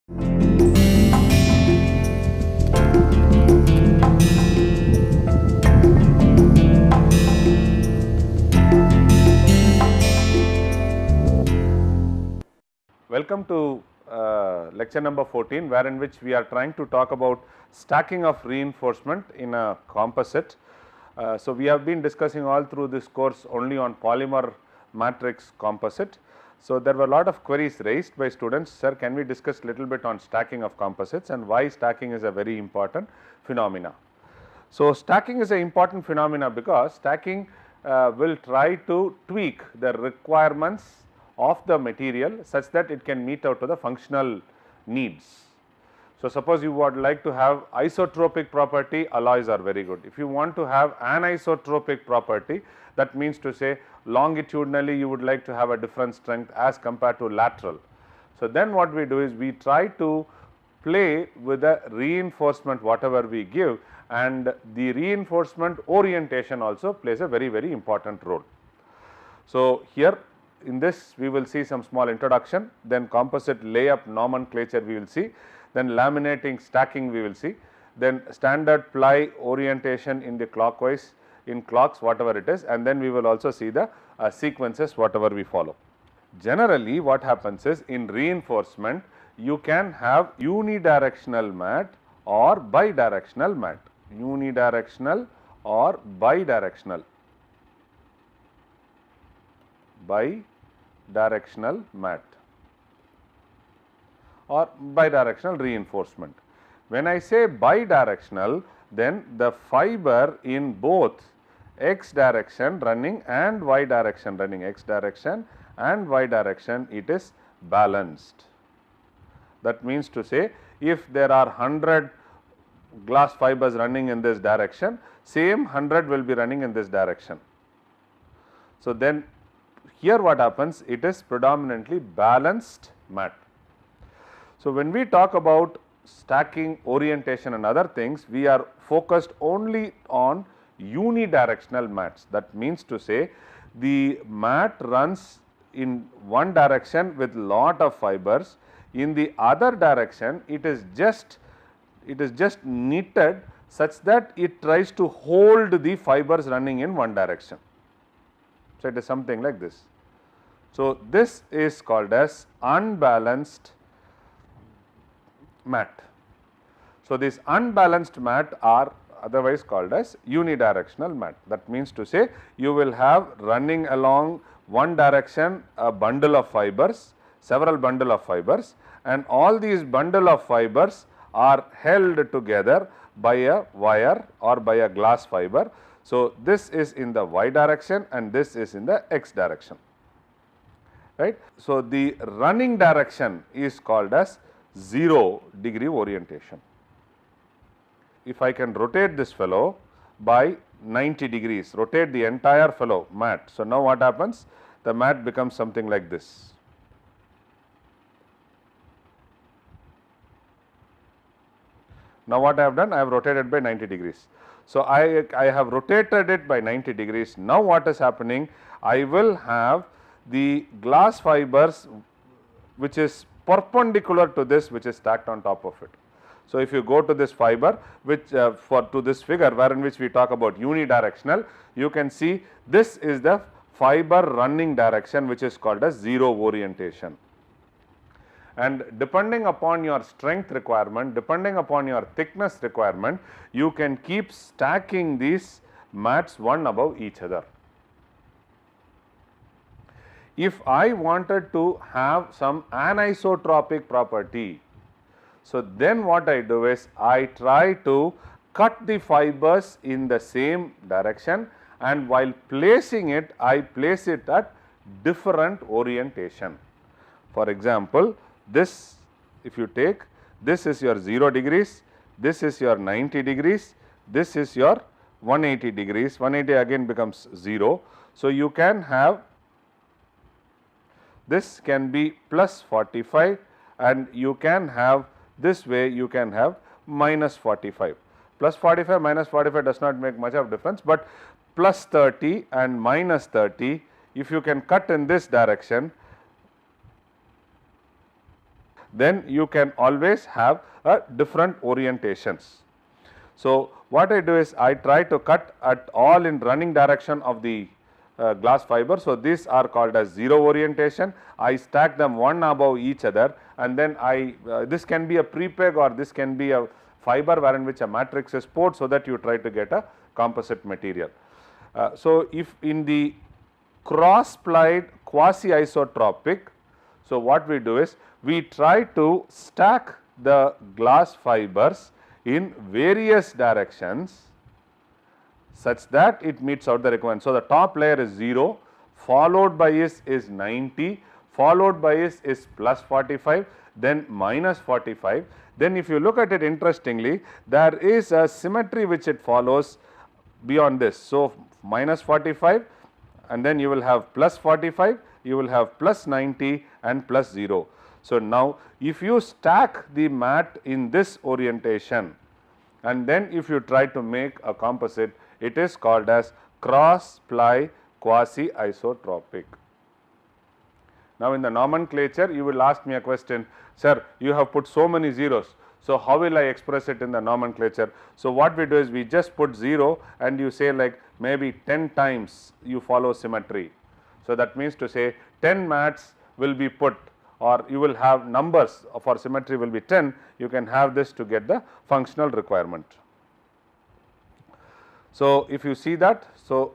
Welcome to lecture number 14, wherein which we are trying to talk about stacking of reinforcement in a composite. So, we have been discussing all through this course only on polymer matrix composite. So, there were a lot of queries raised by students, sir, can we discuss little bit on stacking of composites and why stacking is a very important phenomena. So, stacking is an important phenomena because stacking will try to tweak the requirements of the material such that it can meet out to the functional needs. So, suppose you would like to have isotropic property, alloys are very good. If you want to have anisotropic property, that means to say longitudinally you would like to have a different strength as compared to lateral. So, then what we do is we try to play with the reinforcement whatever we give, and the reinforcement orientation also plays a very important role. So, here in this we will see some small introduction, then composite layup nomenclature we will see, then laminating stacking we will see, then standard ply orientation in the clockwise, in clocks whatever it is, and then we will also see the sequences whatever we follow. Generally what happens is in reinforcement you can have unidirectional mat or bidirectional mat, unidirectional or bidirectional mat or bidirectional reinforcement. When I say bidirectional, then the fiber in both x direction running and y direction running, x direction and y direction, it is balanced. That means to say if there are 100 glass fibers running in this direction, same 100 will be running in this direction. So, then here what happens, it is predominantly balanced mat. So, when we talk about stacking orientation and other things, we are focused only on unidirectional mats. That means to say the mat runs in one direction with lot of fibers, in the other direction it is just knitted such that it tries to hold the fibers running in one direction. So, it is something like this. So, this is called as unbalanced mat. So, these unbalanced mat are otherwise called as unidirectional mat. That means to say you will have running along one direction a bundle of fibers, several bundle of fibers, and all these bundle of fibers are held together by a wire or by a glass fiber. So, this is in the y direction and this is in the x direction, right. So, the running direction is called as 0 degree orientation. If I can rotate this fellow by 90 degrees, rotate the entire fellow mat. So, now what happens? The mat becomes something like this. Now, what I have done? I have rotated by 90 degrees. So, I have rotated it by 90 degrees. Now, what is happening? I will have the glass fibers which is perpendicular to this, which is stacked on top of it. So, if you go to this fiber which to this figure wherein which we talk about unidirectional, you can see this is the fiber running direction which is called as 0 orientation. And depending upon your strength requirement, depending upon your thickness requirement, you can keep stacking these mats one above each other. If I wanted to have some anisotropic property, so then what I do is I try to cut the fibers in the same direction, and while placing it, I place it at different orientation. For example, this, if you take, this is your 0 degrees, this is your 90 degrees, this is your 180 degrees, 180 again becomes 0. So, you can have, this can be plus 45, and you can have this way, you can have minus 45. Plus 45 minus 45 does not make much of difference, but plus 30 and minus 30, if you can cut in this direction, then you can always have a different orientations. So what I do is I try to cut at all in running direction of the glass fiber. So these are called as zero orientation. I stack them one above each other, and then this can be a prepeg or this can be a fiber wherein which a matrix is poured, so that you try to get a composite material. So if in the cross plied quasi isotropic, so what we do is we try to stack the glass fibers in various directions such that it meets out the requirement. So the top layer is 0, followed by is 90, followed by is plus 45, then minus 45. Then if you look at it interestingly, there is a symmetry which it follows beyond this. So minus 45, and then you will have plus 45, you will have plus 90 and plus 0. So now if you stack the mat in this orientation, and then if you try to make a composite, it is called as cross ply quasi isotropic. Now in the nomenclature you will ask me a question, sir, you have put so many zeros, so how will I express it in the nomenclature? So what we do is we just put 0 and you say like maybe 10 times you follow symmetry. So that means to say 10 mats will be put, or you will have numbers for symmetry will be 10, you can have this to get the functional requirement. So if you see that, so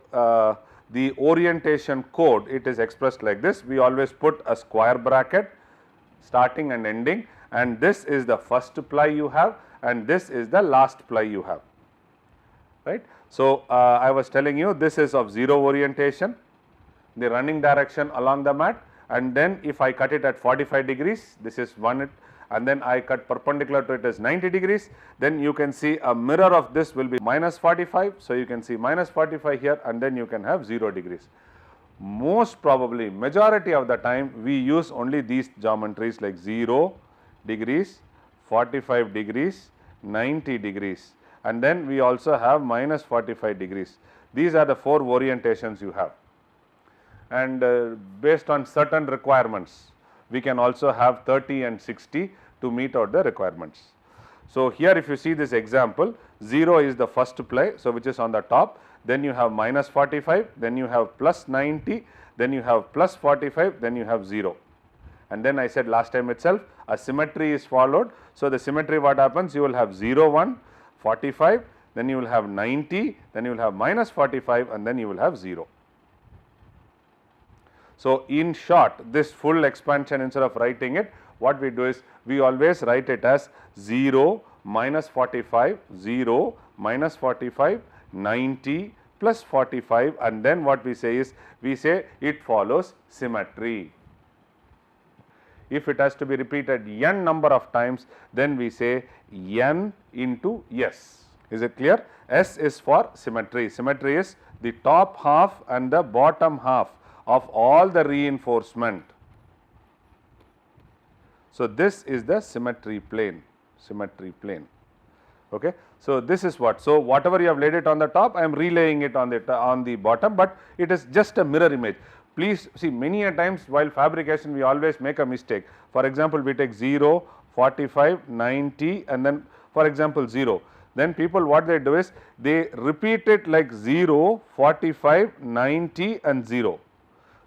the orientation code, it is expressed like this. We always put a square bracket starting and ending, and this is the first ply you have and this is the last ply you have, right. So I was telling you this is of 0 orientation, the running direction along the mat, and then if I cut it at 45 degrees, this is one, and then I cut perpendicular to it as 90 degrees, then you can see a mirror of this will be minus 45. So you can see minus 45 here, and then you can have 0 degrees. Most probably majority of the time we use only these geometries like 0 degrees, 45 degrees, 90 degrees, and then we also have minus 45 degrees. These are the 4 orientations you have, and based on certain requirements we can also have 30 and 60 to meet out the requirements. So here if you see this example, 0 is the first ply, so which is on the top, then you have minus 45, then you have plus 90, then you have plus 45, then you have 0. And then I said last time itself, a symmetry is followed. So the symmetry, what happens, you will have 0, 1, 45, then you will have 90, then you will have minus 45, and then you will have 0. So in short, this full expansion, instead of writing it, what we do is we always write it as 0, minus 45, 0, minus 45, 90, plus 45, and then what we say is, we say it follows symmetry. If it has to be repeated n number of times, then we say n into S. Is it clear? S is for symmetry. Symmetry is the top half and the bottom half of all the reinforcement. So this is the symmetry plane, okay. So this is what, so whatever you have laid it on the top, I am relaying it on the bottom, but it is just a mirror image. Please see, many a times while fabrication we always make a mistake. For example, we take 0, 45, 90, and then for example 0. Then people, what they do is they repeat it like 0, 45, 90 and 0.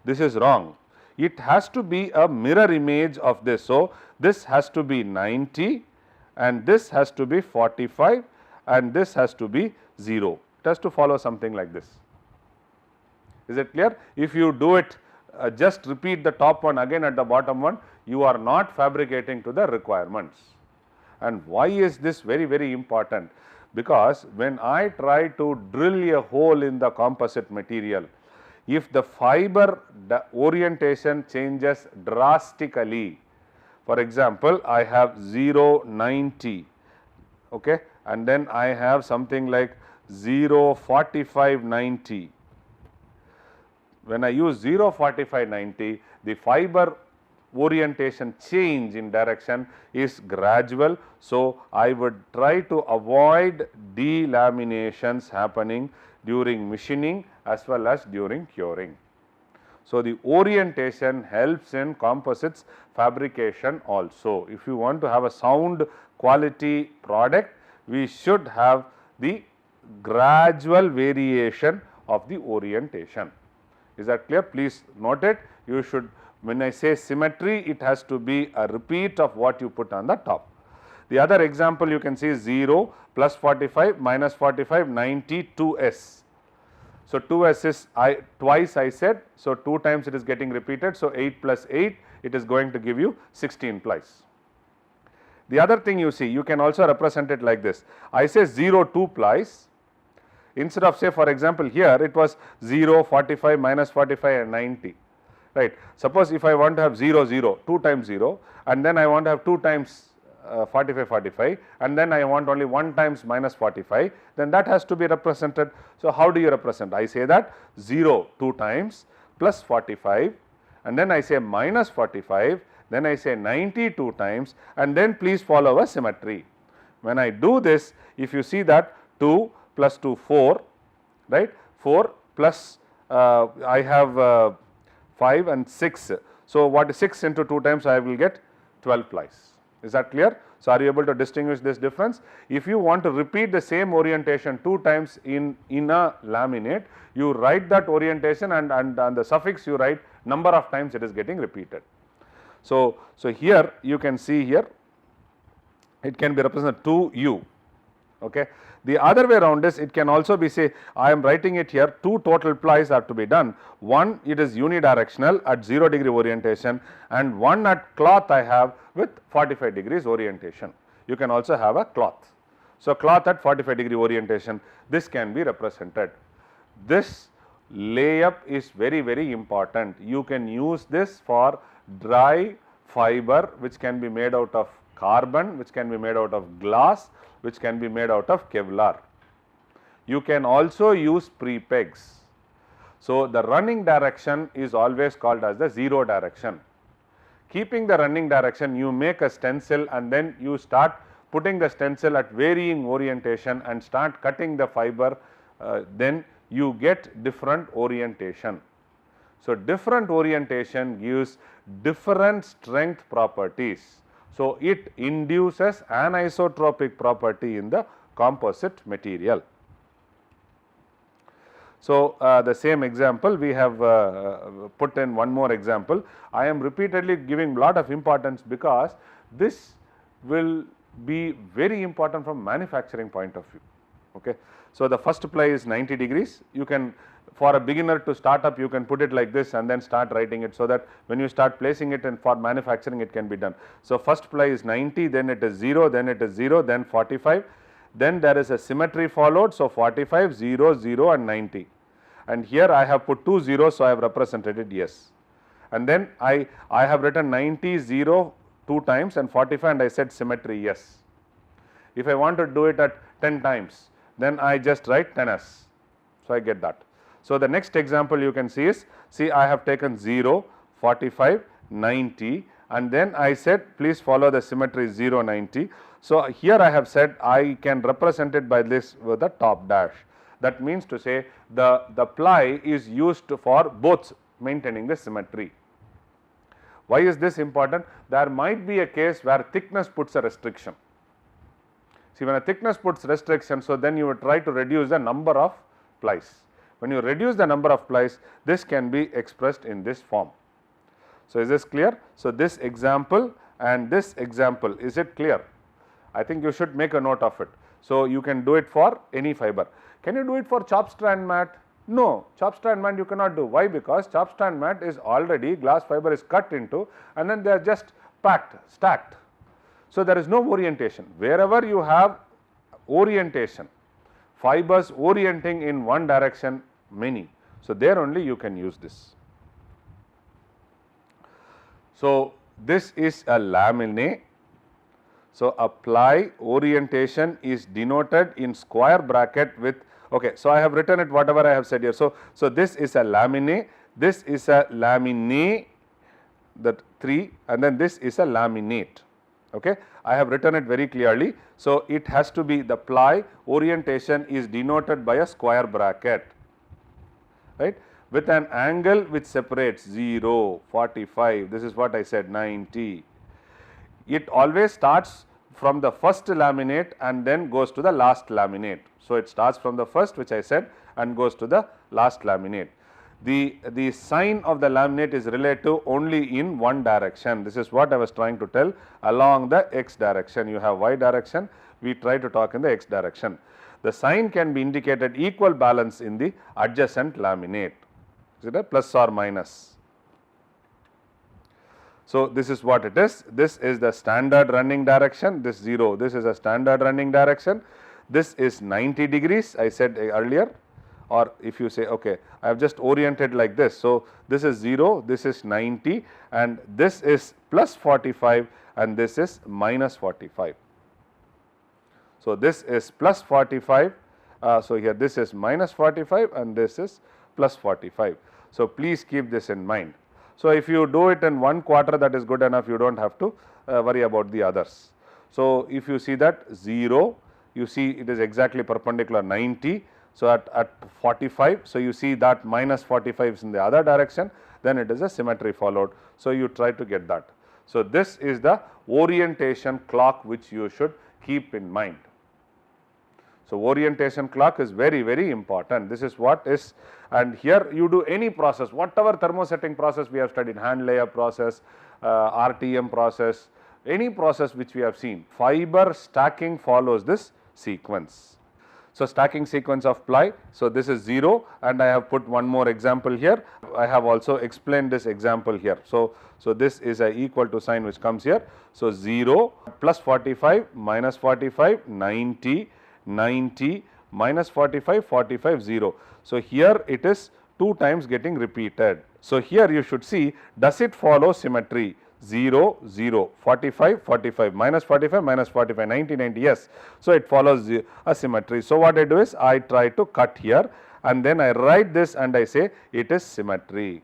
This is wrong. It has to be a mirror image of this. So this has to be 90 and this has to be 45 and this has to be 0. It has to follow something like this. Is it clear? If you do it, just repeat the top one again at the bottom one, you are not fabricating to the requirements. And why is this very, very important? Because when I try to drill a hole in the composite material, if the fiber orientation changes drastically, for example, I have 0, 90, okay, and then I have something like 0, 45, 90. When I use 0, 45, 90, the fiber orientation change in direction is gradual. So I would try to avoid delaminations happening during machining as well as during curing. So, the orientation helps in composites fabrication also. If you want to have a sound quality product, we should have the gradual variation of the orientation. Is that clear? Please note it. You should, when I say symmetry, it has to be a repeat of what you put on the top. The other example you can see is 0, plus 45, minus 45, 90, 2s. So, 2s is twice I said, so 2 times it is getting repeated. So, 8 plus 8, it is going to give you 16 plies. The other thing you see, you can also represent it like this. I say 0, 2 plies, instead of, say, for example, here it was 0, 45, minus 45 and 90, right. Suppose if I want to have 0, 0, 2 times 0, and then I want to have 2 times 45, 45, and then I want only 1 times minus 45, then that has to be represented. So, how do you represent? I say that 0 2 times plus 45, and then I say minus 45, then I say 90 2 times, and then please follow a symmetry. When I do this, if you see that 2 plus 2 4, right, 4 plus I have 5 and 6. So, what is 6 into 2 times? I will get 12 plies. Is that clear? So, are you able to distinguish this difference? If you want to repeat the same orientation 2 times in a laminate, you write that orientation, and the suffix you write number of times it is getting repeated. So, here you can see here it can be represented 2u. Okay. The other way around is, it can also be, say, I am writing it here, 2 total plies have to be done. One, it is unidirectional at 0 degree orientation, and one at cloth I have with 45 degrees orientation. You can also have a cloth. So, cloth at 45 degree orientation, this can be represented. This layup is very, very important. You can use this for dry fiber, which can be made out of carbon, which can be made out of glass, which can be made out of Kevlar. You can also use pre-pegs. So, the running direction is always called as the 0 direction. Keeping the running direction, you make a stencil, and then you start putting the stencil at varying orientation and start cutting the fiber, then you get different orientation. So, different orientation gives different strength properties. So, it induces anisotropic property in the composite material. So, the same example we have put in one more example. I am repeatedly giving lot of importance because this will be very important from manufacturing point of view. Okay. So, the first ply is 90 degrees. You can, for a beginner to start up, you can put it like this and then start writing it, so that when you start placing it, and for manufacturing it can be done. So, first ply is 90, then it is 0, then it is 0, then 45, then there is a symmetry followed. So, 45, 0, 0 and 90, and here I have put 2 zeros, so I have represented it yes, and then I have written 90, 0 2 times and 45, and I said symmetry yes. If I want to do it at 10 times, then I just write 10s, so I get that. So, the next example you can see is, see, I have taken 0, 45, 90, and then I said please follow the symmetry 0, 90. So, here I have said I can represent it by this with the top dash. That means to say the ply is used for both maintaining the symmetry. Why is this important? There might be a case where thickness puts a restriction. See, when a thickness puts restriction, so then you would try to reduce the number of plies. When you reduce the number of plies, this can be expressed in this form. So, is this clear? So, this example and this example, is it clear? I think you should make a note of it. So, you can do it for any fiber. Can you do it for chop strand mat? No, chop strand mat you cannot do. Why? Because chop strand mat is already, glass fiber is cut into, and then they are just packed, stacked. So, there is no orientation. Wherever you have orientation, fibers orienting in one direction, many. So, there only you can use this. So, this is a laminate. So, a ply orientation is denoted in square bracket with, okay. So, I have written it whatever I have said here. So, this is a laminate, this is a laminate, that 3, and then this is a laminate. Okay. I have written it very clearly. So, it has to be, the ply orientation is denoted by a square bracket, right. with an angle which separates 0, 45, this is what I said, 90. It always starts from the first laminate and then goes to the last laminate. So, it starts from the first, which I said, and goes to the last laminate. The sign of the laminate is relative only in one direction. This is what I was trying to tell. Along the x direction, you have y direction, we try to talk in the x direction. The sign can be indicated equal balance in the adjacent laminate. Is it a plus or minus? So, this is what it is. This is the standard running direction, this 0, this is a standard running direction. This is 90 degrees, I said earlier, or if you say, okay, I have just oriented like this. So, this is 0, this is 90, and this is plus 45 and this is minus 45. So, this is plus 45, so here this is minus 45 and this is plus 45. So, please keep this in mind. So, if you do it in 1/4, that is good enough, you do not have to worry about the others. So, if you see that 0, you see it is exactly perpendicular 90. So, at 45, so you see that minus 45 is in the other direction, then it is a symmetry followed. So, you try to get that. So, this is the orientation clock which you should keep in mind. So, orientation clock is very, very important. This is what is, and here you do any process, whatever thermosetting process we have studied, hand layer process, RTM process, any process which we have seen, fiber stacking follows this sequence. So, stacking sequence of ply. So, this is 0 and I have put one more example here. I have also explained this example here. So, this is a equal to sign which comes here. So, 0 plus 45 minus 45 90 90 minus 45 45 0. So, here it is 2 times getting repeated. So, here you should see, does it follow symmetry? 0 0 45 45 minus 45 minus 45 90 90, yes. So, it follows a symmetry. So, what I do is I try to cut here and then I write this and I say it is symmetry,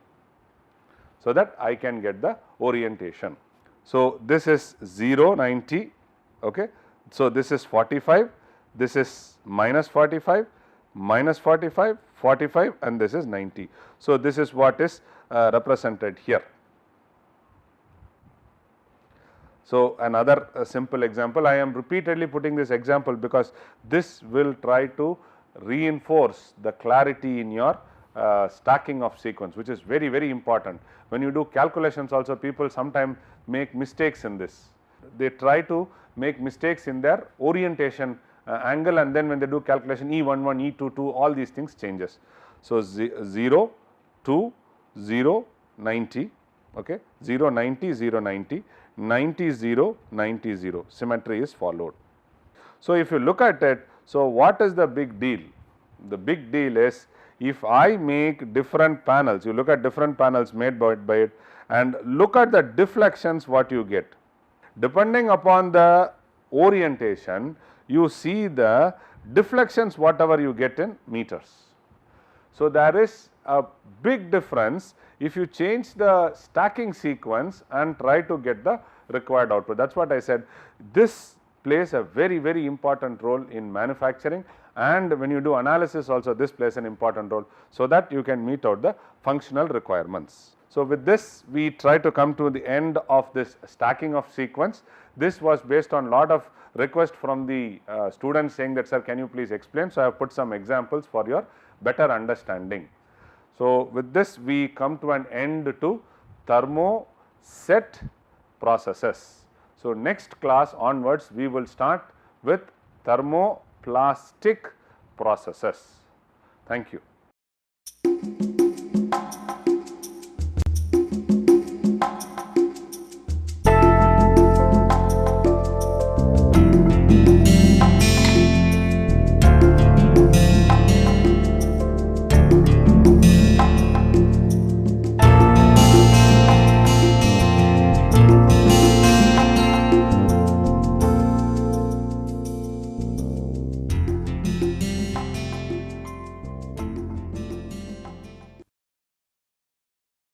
so that I can get the orientation. So, this is 0 90, okay. So, this is 45, this is minus 45 minus 45 45 and this is 90. So, this is what is represented here. So, another simple example, I am repeatedly putting this example because this will try to reinforce the clarity in your stacking of sequence, which is very, very important. When you do calculations also, people sometimes make mistakes in this. They try to make mistakes in their orientation angle, and then when they do calculation E11, E22, all these things changes. So, 0, 2, 0, 90, okay, 0, 90, 0, 90, 90, 0, 90, 0, symmetry is followed. So, if you look at it, so what is the big deal? The big deal is, if I make different panels, you look at different panels made by it and look at the deflections what you get. Depending upon the orientation, you see the deflections whatever you get in meters. So, there is a big difference if you change the stacking sequence and try to get the required output. That is what I said, this plays a very, very important role in manufacturing, and when you do analysis also this plays an important role, so that you can meet out the functional requirements. So, with this we try to come to the end of this stacking of sequence. This was based on lot of request from the students saying that, sir, can you please explain. So, I have put some examples for your better understanding. So, with this we come to an end to thermoset processes. So, next class onwards we will start with thermoplastic processes. Thank you.